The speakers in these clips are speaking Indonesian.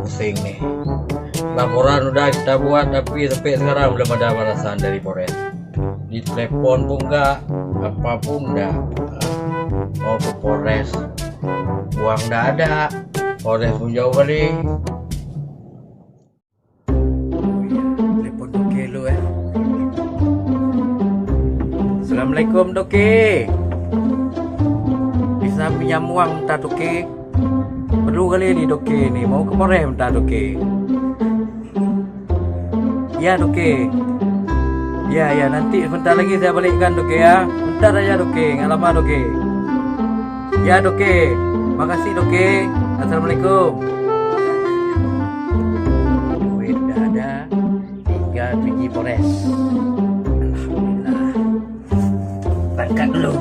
pusing nih. Laporan udah kita buat tapi sampai sekarang belum ada balasan dari Polres. Di telepon pun enggak, apapun enggak. Mau ke Polres, uang enggak ada. Polres pun jauh balik. Telepon Doke lu ya. Assalamualaikum Doke. Bisa pinjam uang minta Doke? Perlu kali ini Doke nih, mau ke Polres minta Doke. Ya Doke. Ya nanti sebentar lagi saya balikkan Doke ya. Bentar aja Doke, nggak lama Doke. Ya Doke. Makasih Doke. Assalamualaikum. Duit udah ada, tinggal pergi Polres. Alhamdulillah. Berangkat dulu.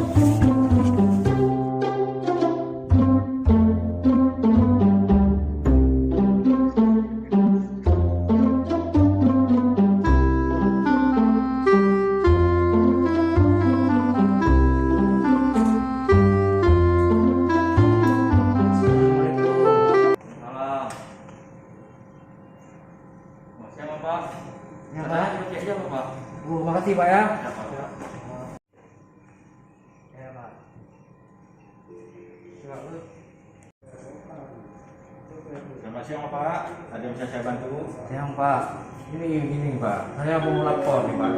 Pak. Ya, Pak. Cek aja Pak. Makasih Pak ya. Ya, Pak. Ya, Pak. Selamat siang Pak. Ada yang bisa saya bantu? Siang Pak. Ini Pak. Saya mau melapor nih Pak.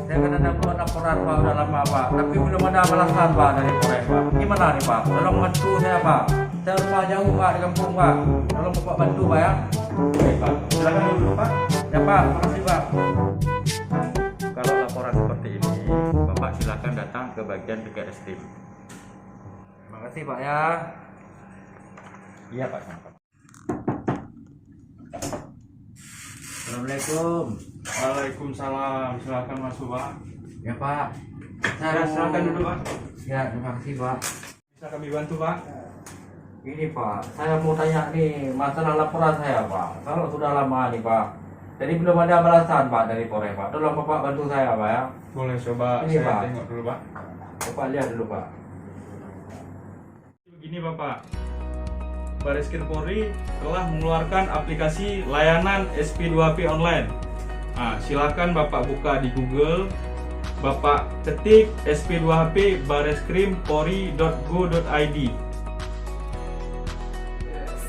Saya kan ada buat laporan Pak udah lama Pak. Tapi belum ada balasan Pak dari Polres Pak. Gimana nih Pak? Tolong bantu saya Pak. Saya rumah jauh Pak di kampung Pak. Tolong Bapak bantu Pak ya. Baik Pak. Silakan dulu Pak. Ya Pak, makasih Pak. Kalau laporan seperti ini, Bapak silakan datang ke bagian 3 STIM. Makasih Pak ya. Iya Pak. Sama-sama. Assalamualaikum. Waalaikumsalam. Silakan masuk Pak. Ya Pak. Ya, silakan dulu Pak. Ya, terima kasih Pak. Bisa kami bantu Pak? Ini Pak, saya mau tanya nih masalah laporan saya Pak. Kalau sudah lama nih Pak, jadi belum ada balasan Pak dari Polres Pak. Tolong Bapak bantu saya Pak ya. Boleh coba Ini, saya Pak. tengok dulu Pak. Bapak lihat dulu Pak. Begini Bapak, Bareskrim Polri telah mengeluarkan aplikasi layanan SP2HP online. Nah, silakan Bapak buka di Google, Bapak ketik SP2HP bareskrimpolri.go.id.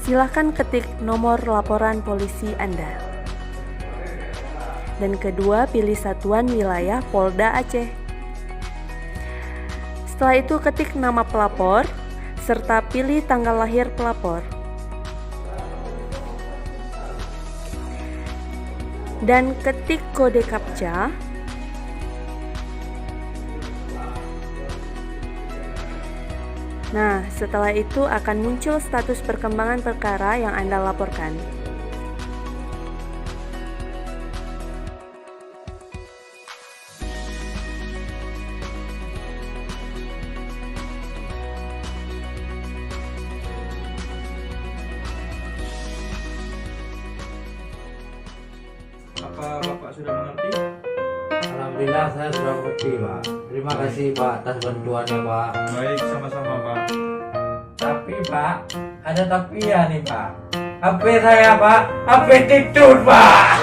Silahkan ketik nomor laporan polisi Anda. Dan kedua, pilih satuan wilayah Polda Aceh. Setelah itu ketik nama pelapor, serta pilih tanggal lahir pelapor. Dan ketik kode CAPTCHA. Nah, setelah itu akan muncul status perkembangan perkara yang Anda laporkan. Apa Bapak sudah mengerti? Alhamdulillah saya sudah mengerti Pak. Terima kasih Pak atas bantuannya Pak. Baik, sama-sama Pak. Tapi Pak, ada tapi ya nih Pak. HP saya Pak, HP tidur Pak.